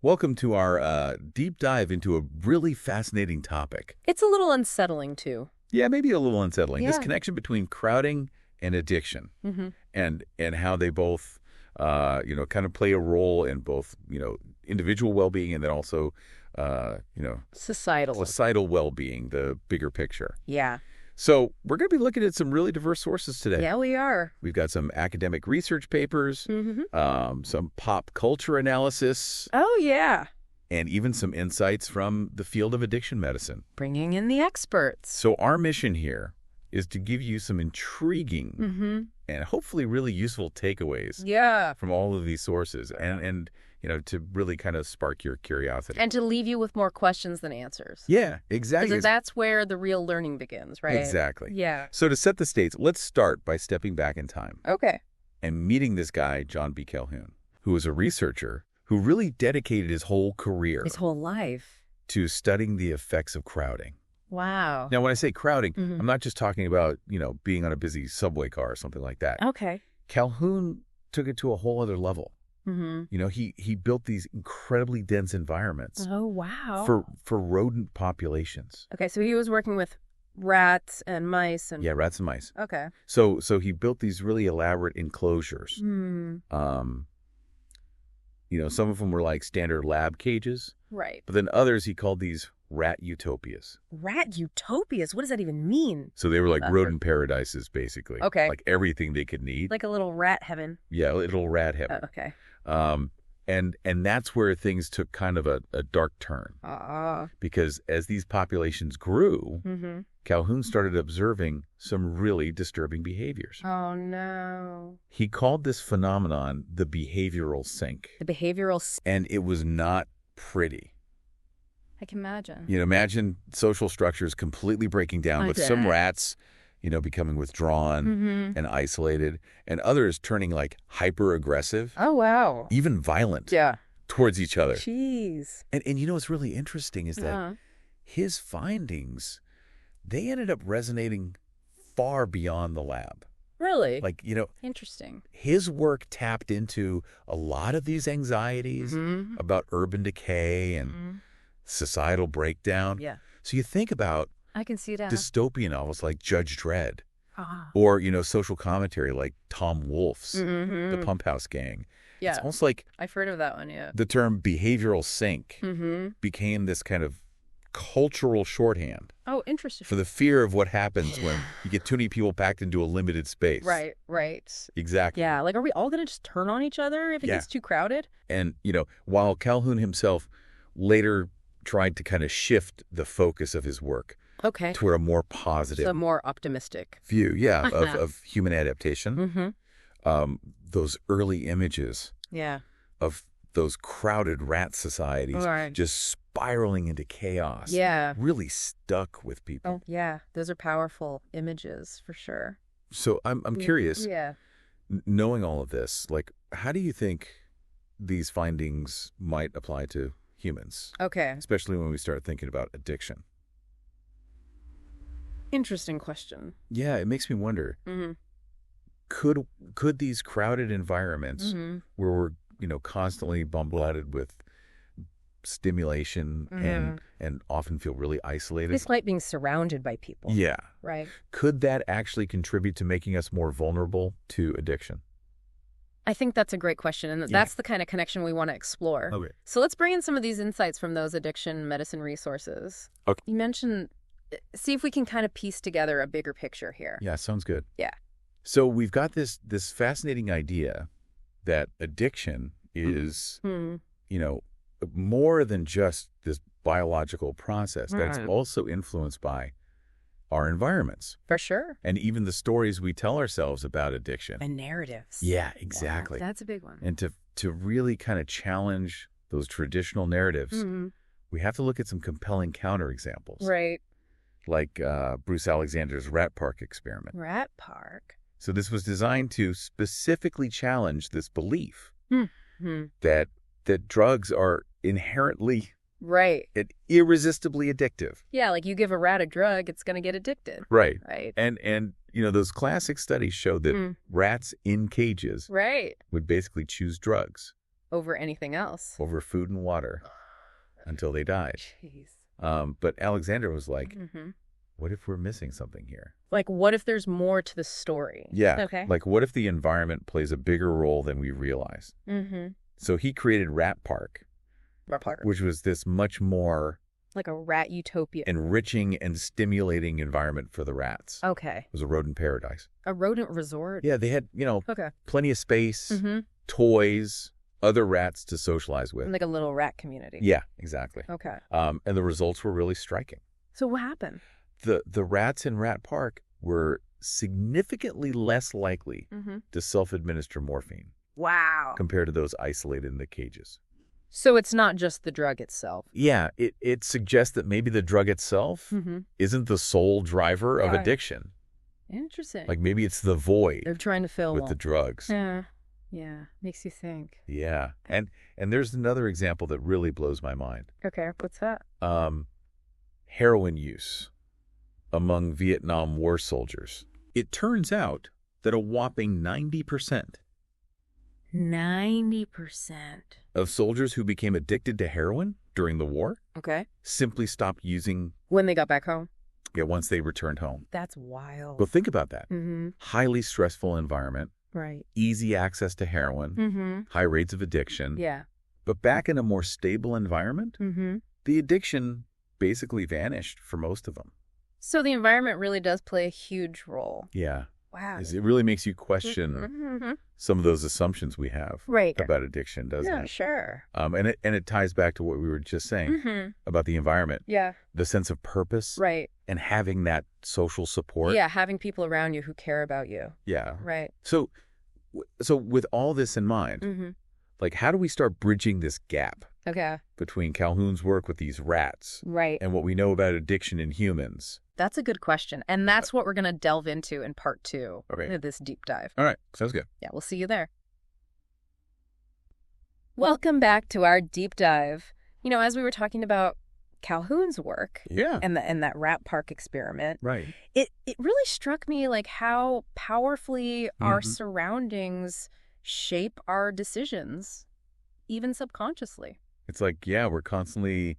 Welcome to our deep dive into a really fascinating topic. It's a little unsettling, too. Yeah, maybe a little unsettling. This Yeah. connection between crowding and addiction, Mm-hmm. and how they both, kind of play a role in both, individual well-being and then also, Societal. societal well-being, the bigger picture. Yeah. So we're going to be looking at some really diverse sources today. Yeah, we are. We've got some academic research papers, some pop culture analysis, Oh, yeah. and even some insights from the field of addiction medicine. Bringing in the experts. So our mission here is to give you some intriguing and hopefully really useful takeaways Yeah. from all of these sources and to really kind of spark your curiosity. And to leave you with more questions than answers. Yeah, exactly. Because that's where the real learning begins, right? Exactly. Yeah. So to set the stage, let's start by stepping back in time Okay. and meeting this guy, John B. Calhoun, who was a researcher who really dedicated his whole career His whole life. to studying the effects of crowding. Wow. Now, when I say crowding, Mhm. I'm not just talking about, being on a busy subway car or something like that. Okay. Calhoun took it to a whole other level. Mm-hmm. He built these incredibly dense environments Oh, wow. for rodent populations. Okay, so he was working with rats and mice and... Yeah, rats and mice. Okay. So he built these really elaborate enclosures. Hmm. Some of them were like standard lab cages, Right. but then others he called these rat utopias. Rat utopias? What does that even mean? So they were like Uh, rodent paradises, basically. Okay. Like everything they could need. Like a little rat heaven. Yeah, little rat heaven. Oh, okay. And that's where things took kind of a dark turn. Ah. Because as these populations grew, Mm-hmm. Calhoun started observing some really disturbing behaviors. Oh, no. He called this phenomenon the behavioral sink. The behavioral... And it was not pretty. I can imagine. Imagine social structures completely breaking down I with some bet. rats, becoming withdrawn Mm-hmm. and isolated, and others turning like hyper-aggressive, Oh, wow. even violent Yeah. towards each other. Jeez. And what's really interesting is that Uh-huh. his findings, they ended up resonating far beyond the lab. Really? Like, Interesting. his work tapped into a lot of these anxieties Mm-hmm. about urban decay and societal breakdown. Yeah. So you think about I can see that. dystopian novels like Judge Dredd Ah. or, social commentary like Tom Wolfe's Mm-hmm. The Pump House Gang. Yeah. It's almost like I've heard of that one, yeah. the term behavioral sink Mm-hmm. became this kind of cultural shorthand Oh, interesting. for the fear of what happens when you get too many people packed into a limited space. Right. Exactly. Yeah, like, are we all going to just turn on each other if it Yeah. gets too crowded? And, while Calhoun himself later tried to kind of shift the focus of his work Okay. toward a more positive So more optimistic. view, of human adaptation, Mm-hmm. those early images Yeah. of those crowded rat societies Right. just spiraling into chaos Yeah. really stuck with people. Oh, yeah. Those are powerful images for sure. So I'm curious, Yeah. knowing all of this, like, how do you think these findings might apply to humans, Okay. especially when we start thinking about addiction? Interesting question. Yeah, it makes me wonder, Mm-hmm. could these crowded environments Mm-hmm. where we're, constantly bombarded with stimulation and often feel really isolated? It's like being surrounded by people. Yeah. Right. Could that actually contribute to making us more vulnerable to addiction? I think that's a great question, and that's the kind of connection we want to explore. Okay. So let's bring in some of these insights from those addiction medicine resources. Okay. You mentioned, see if we can kind of piece together a bigger picture here. Yeah, sounds good. Yeah. So we've got this fascinating idea that addiction is, more than just this biological process that's Right. also influenced by our environments For sure. and even the stories we tell ourselves about addiction. And narratives. Yeah, exactly. That's a big one. And to really kind of challenge those traditional narratives, Mhm. we have to look at some compelling counterexamples, Right. like Bruce Alexander's Rat Park experiment. Rat Park. So this was designed to specifically challenge this belief Hmm. that drugs are inherently Right. and irresistibly addictive. Yeah, like you give a rat a drug, it's going to get addicted. Right. Right. And those classic studies show that rats in cages Right. would basically choose drugs over anything else. Over food and water until they died. Jeez. But Alexander was like, what if we're missing something here? Like, what if there's more to the story? Yeah. Okay. Like, what if the environment plays a bigger role than we realize? So he created Rat Park, which was this much more like a rat utopia, enriching and stimulating environment for the rats. Okay. It was a rodent paradise. A rodent resort. Yeah, they had, plenty of space, toys, other rats to socialize with. Like a little rat community. Yeah, exactly. Okay. And the results were really striking. So what happened? The rats in Rat Park were significantly less likely to self-administer morphine. Wow. Compared to those isolated in the cages. So it's not just the drug itself. Yeah, it suggests that maybe the drug itself isn't the sole driver of addiction. Interesting. Like maybe it's the void they're trying to fill with the drugs. Yeah, makes you think. Yeah, and there's another example that really blows my mind. Okay, what's that? Heroin use among Vietnam War soldiers. It turns out that a whopping 90% 90% of soldiers who became addicted to heroin during the war simply stopped using when they got back home. Yeah, once they returned home. That's wild. Well, think about that. Highly stressful environment. Right. Easy access to heroin. High rates of addiction. Yeah. But back in a more stable environment, the addiction basically vanished for most of them. So the environment really does play a huge role. Yeah. Wow. It really makes you question some of those assumptions we have about addiction, doesn't it? Yeah, sure. And it ties back to what we were just saying about the environment. Yeah. The sense of purpose. Right. And having that social support. Yeah, having people around you who care about you. Yeah. Right. So with all this in mind, like how do we start bridging this gap between Calhoun's work with these rats and what we know about addiction in humans? That's a good question. And that's what we're going to delve into in part 2 of this deep dive. All right. Sounds good. Yeah, we'll see you there. Welcome back to our deep dive. You know, as we were talking about Calhoun's work and that Rat Park experiment, it really struck me like how powerfully our surroundings shape our decisions, even subconsciously. It's like, we're constantly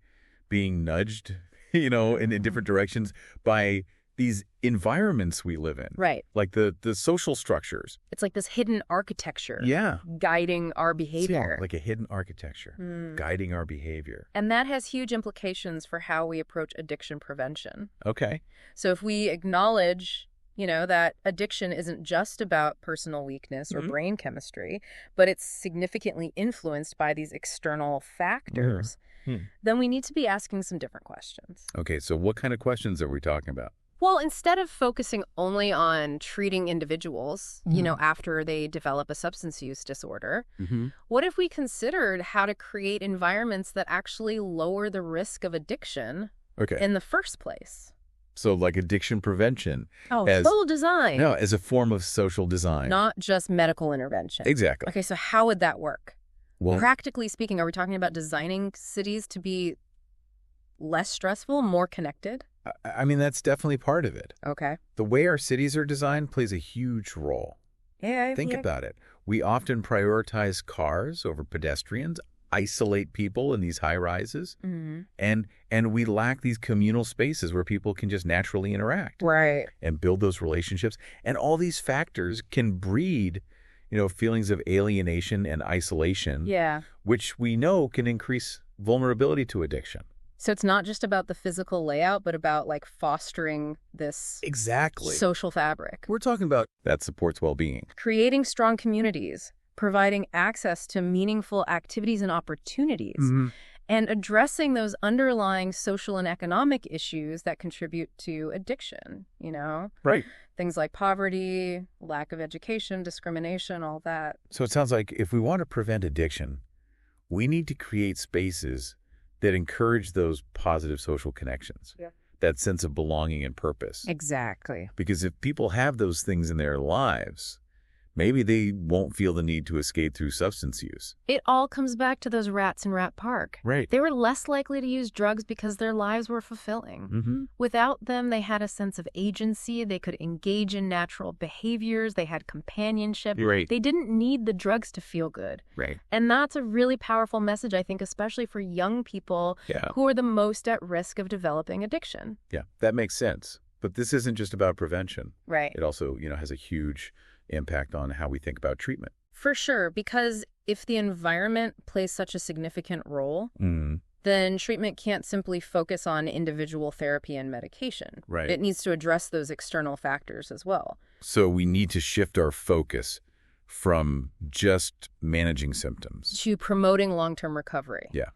being nudged in different directions by these environments we live in. Right. Like the social structures. It's like this hidden architecture. Guiding our behavior. Like a hidden architecture guiding our behavior. And that has huge implications for how we approach addiction prevention. Okay. So if we acknowledge, that addiction isn't just about personal weakness or brain chemistry, but it's significantly influenced by these external factors, then we need to be asking some different questions. Okay, so what kind of questions are we talking about? Well, instead of focusing only on treating individuals, after they develop a substance use disorder, what if we considered how to create environments that actually lower the risk of addiction in the first place? So like addiction prevention. Social design. No, as a form of social design. Not just medical intervention. Exactly. Okay, so how would that work? Well, practically speaking, are we talking about designing cities to be less stressful, more connected? I mean, that's definitely part of it. Okay. The way our cities are designed plays a huge role. Yeah. Think about it. We often prioritize cars over pedestrians, isolate people in these high rises, and we lack these communal spaces where people can just naturally interact. Right. And build those relationships. And all these factors can breed feelings of alienation and isolation, which we know can increase vulnerability to addiction. So it's not just about the physical layout, but about like fostering this social fabric. We're talking about that supports well-being. Creating strong communities, providing access to meaningful activities and opportunities, and addressing those underlying social and economic issues that contribute to addiction, Right. Things like poverty, lack of education, discrimination, all that. So it sounds like if we want to prevent addiction, we need to create spaces that encourage those positive social connections, that sense of belonging and purpose. Exactly. Because if people have those things in their lives, Maybe they won't feel the need to escape through substance use. It all comes back to those rats in Rat Park. Right. They were less likely to use drugs because their lives were fulfilling. Mm-hmm. Without them, they had a sense of agency. They could engage in natural behaviors. They had companionship. Right. They didn't need the drugs to feel good. Right. And that's a really powerful message, I think, especially for young people who are the most at risk of developing addiction. Yeah, that makes sense. But this isn't just about prevention. Right. It also, has a huge impact on how we think about treatment. For sure, because if the environment plays such a significant role, then treatment can't simply focus on individual therapy and medication. Right. It needs to address those external factors as well. So we need to shift our focus from just managing symptoms to promoting long-term recovery. Yeah.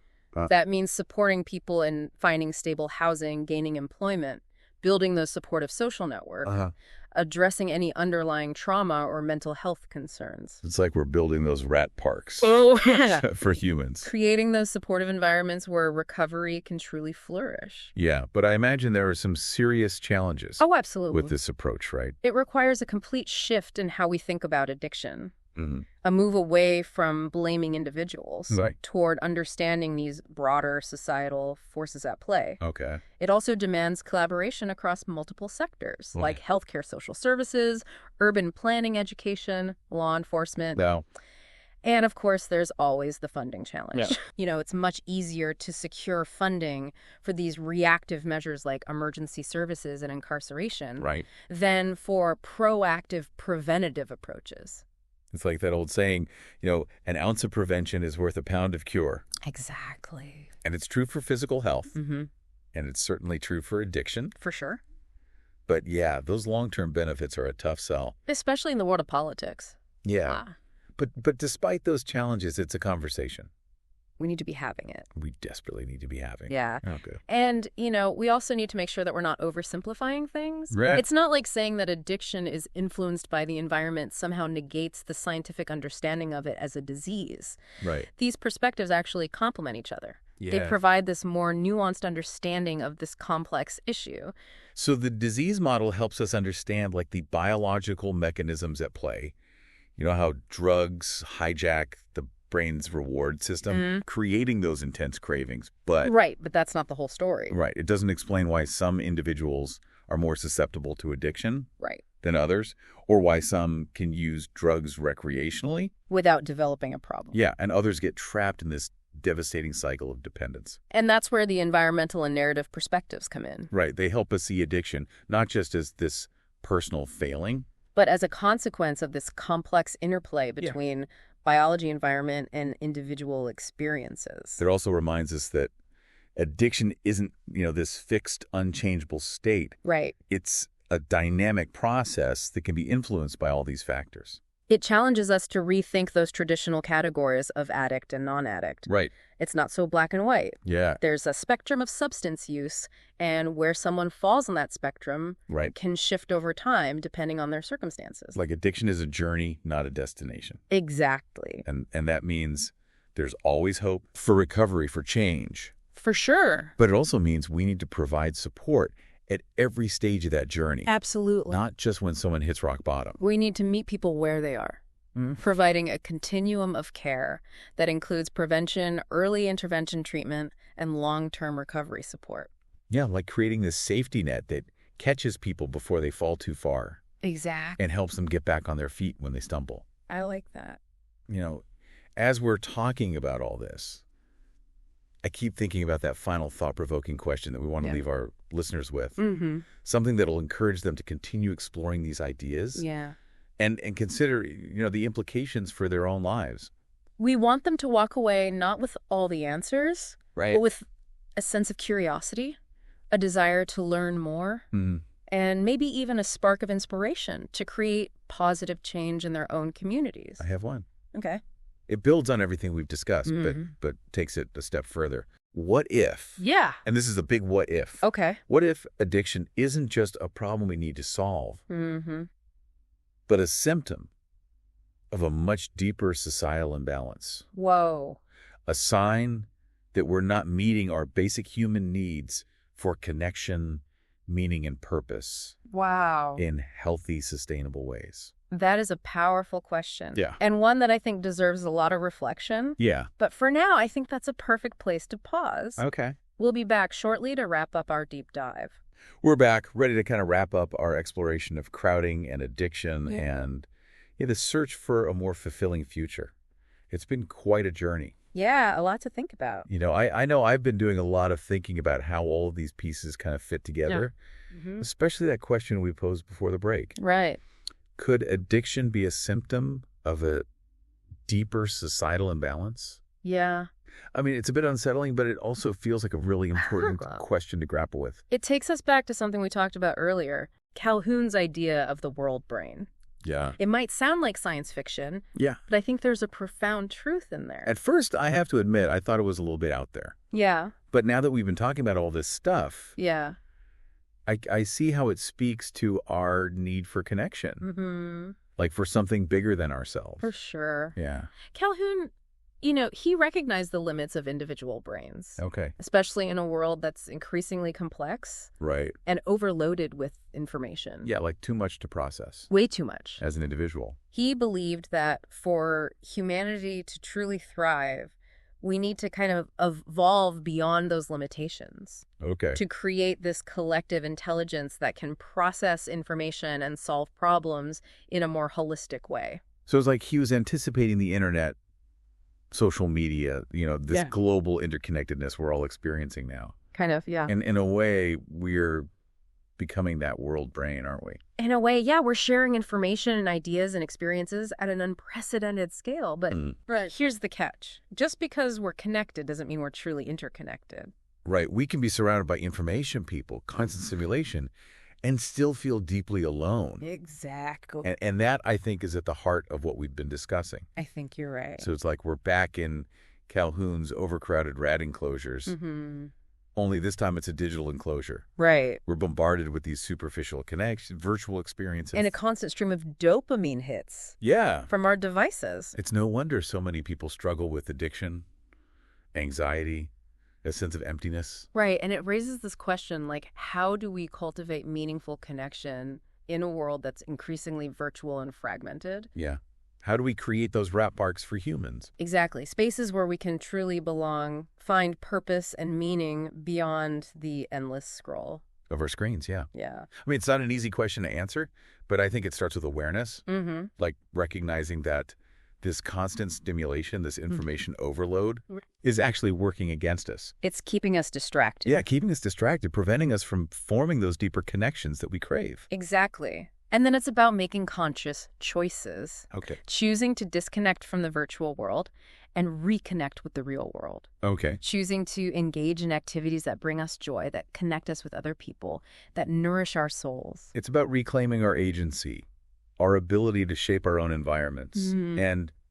That means supporting people in finding stable housing, gaining employment, building those supportive social networks, addressing any underlying trauma or mental health concerns. It's like we're building those rat parks for humans. Creating those supportive environments where recovery can truly flourish. Yeah, but I imagine there are some serious challenges absolutely. with this approach, right? It requires a complete shift in how we think about addiction. A move away from blaming individuals toward understanding these broader societal forces at play. Okay. It also demands collaboration across multiple sectors, like healthcare, social services, urban planning, education, law enforcement. Now, and of course, there's always the funding challenge. Yeah. It's much easier to secure funding for these reactive measures like emergency services and incarceration than for proactive preventative approaches. It's like that old saying, an ounce of prevention is worth a pound of cure. Exactly. And it's true for physical health. And it's certainly true for addiction. For sure. But yeah, those long-term benefits are a tough sell. Especially in the world of politics. Yeah. But despite those challenges, it's a conversation. We need to be having it. We desperately need to be having. Yeah. Okay. And, we also need to make sure that we're not oversimplifying things. Right. It's not like saying that addiction is influenced by the environment somehow negates the scientific understanding of it as a disease. Right. These perspectives actually complement each other. Yeah. They provide this more nuanced understanding of this complex issue. So the disease model helps us understand the biological mechanisms at play. You know how drugs hijack the brain's reward system, creating those intense cravings. But but that's not the whole story. Right. It doesn't explain why some individuals are more susceptible to addiction than others, or why some can use drugs recreationally without developing a problem. Yeah, and others get trapped in this devastating cycle of dependence. And that's where the environmental and narrative perspectives come in. Right. They help us see addiction not just as this personal failing, but as a consequence of this complex interplay between biology, environment, and individual experiences. It also reminds us that addiction isn't, this fixed, unchangeable state. Right. It's a dynamic process that can be influenced by all these factors. It challenges us to rethink those traditional categories of addict and non-addict. Right. It's not so black and white. Yeah. There's a spectrum of substance use, and where someone falls on that spectrum can shift over time depending on their circumstances. Like addiction is a journey, not a destination. Exactly. And that means there's always hope for recovery, for change. For sure. But it also means we need to provide support at every stage of that journey. Absolutely. Not just when someone hits rock bottom. We need to meet people where they are, providing a continuum of care that includes prevention, early intervention treatment, and long-term recovery support. Yeah, like creating this safety net that catches people before they fall too far. Exactly. And helps them get back on their feet when they stumble. I like that. As we're talking about all this, I keep thinking about that final thought-provoking question that we want to leave our listeners with. Something that'll encourage them to continue exploring these ideas. Yeah. And consider, the implications for their own lives. We want them to walk away not with all the answers, but with a sense of curiosity, a desire to learn more, and maybe even a spark of inspiration to create positive change in their own communities. I have one. Okay. It builds on everything we've discussed, but takes it a step further. What if? Yeah. And this is a big what if. Okay. What if addiction isn't just a problem we need to solve, but a symptom of a much deeper societal imbalance? Whoa. A sign that we're not meeting our basic human needs for connection, meaning, and purpose. Wow. In healthy, sustainable ways. That is a powerful question. Yeah. And one that I think deserves a lot of reflection. Yeah. But for now, I think that's a perfect place to pause. Okay. We'll be back shortly to wrap up our deep dive. We're back, ready to kind of wrap up our exploration of crowding and addiction and the search for a more fulfilling future. It's been quite a journey. Yeah, a lot to think about. I know I've been doing a lot of thinking about how all of these pieces kind of fit together, especially that question we posed before the break. Right. Could addiction be a symptom of a deeper societal imbalance? Yeah. I mean, it's a bit unsettling, but it also feels like a really important question to grapple with. It takes us back to something we talked about earlier, Calhoun's idea of the world brain. Yeah. It might sound like science fiction, but I think there's a profound truth in there. At first, I have to admit, I thought it was a little bit out there. Yeah. But now that we've been talking about all this stuff, yeah, I see how it speaks to our need for connection, like for something bigger than ourselves. For sure. Yeah. Calhoun, he recognized the limits of individual brains. Okay. Especially in a world that's increasingly complex. Right. And overloaded with information. Yeah, like too much to process. Way too much. As an individual. He believed that for humanity to truly thrive, we need to kind of evolve beyond those limitations. Okay. To create this collective intelligence that can process information and solve problems in a more holistic way. So it's like he was anticipating the internet, social media, this global interconnectedness we're all experiencing now. Kind of, yeah. And in a way, we're becoming that world brain, aren't we? In a way, yeah, we're sharing information and ideas and experiences at an unprecedented scale. But here's the catch. Just because we're connected doesn't mean we're truly interconnected. Right. We can be surrounded by information people, constant stimulation, and still feel deeply alone. Exactly. And that, I think, is at the heart of what we've been discussing. I think you're right. So it's like we're back in Calhoun's overcrowded rat enclosures. Only this time it's a digital enclosure. Right. We're bombarded with these superficial connections, virtual experiences. And a constant stream of dopamine hits. Yeah. From our devices. It's no wonder so many people struggle with addiction, anxiety, a sense of emptiness. Right. And it raises this question, like, how do we cultivate meaningful connection in a world that's increasingly virtual and fragmented? Yeah. How do we create those rat parks for humans? Exactly. Spaces where we can truly belong, find purpose and meaning beyond the endless scroll. Of our screens, yeah. Yeah. I mean, it's not an easy question to answer, but I think it starts with awareness. Like recognizing that this constant stimulation, this information overload is actually working against us. It's keeping us distracted. Yeah, keeping us distracted, preventing us from forming those deeper connections that we crave. Exactly. And then it's about making conscious choices. Okay. Choosing to disconnect from the virtual world and reconnect with the real world. Okay. Choosing to engage in activities that bring us joy, that connect us with other people, that nourish our souls. It's about reclaiming our agency, our ability to shape our own environments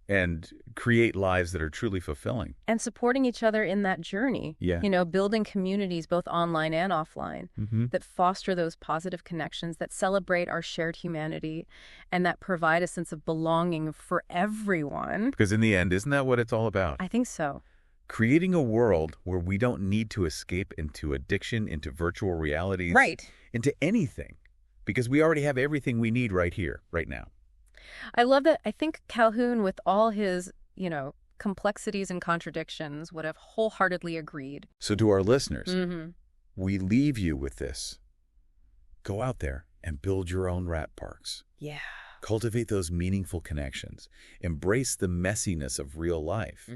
and create lives that are truly fulfilling. And supporting each other in that journey. Yeah. Building communities both online and offline that foster those positive connections, that celebrate our shared humanity, and that provide a sense of belonging for everyone. Because in the end, isn't that what it's all about? I think so. Creating a world where we don't need to escape into addiction, into virtual realities, into anything. Because we already have everything we need right here, right now. I love that. I think Calhoun, with all his, complexities and contradictions, would have wholeheartedly agreed. So to our listeners, we leave you with this. Go out there and build your own rat parks. Yeah. Cultivate those meaningful connections. Embrace the messiness of real life.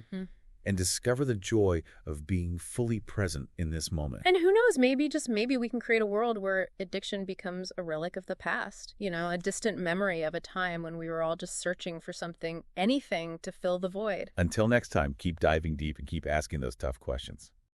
And discover the joy of being fully present in this moment. And who knows, maybe we can create a world where addiction becomes a relic of the past, a distant memory of a time when we were all just searching for anything to fill the void. Until next time, keep diving deep and keep asking those tough questions.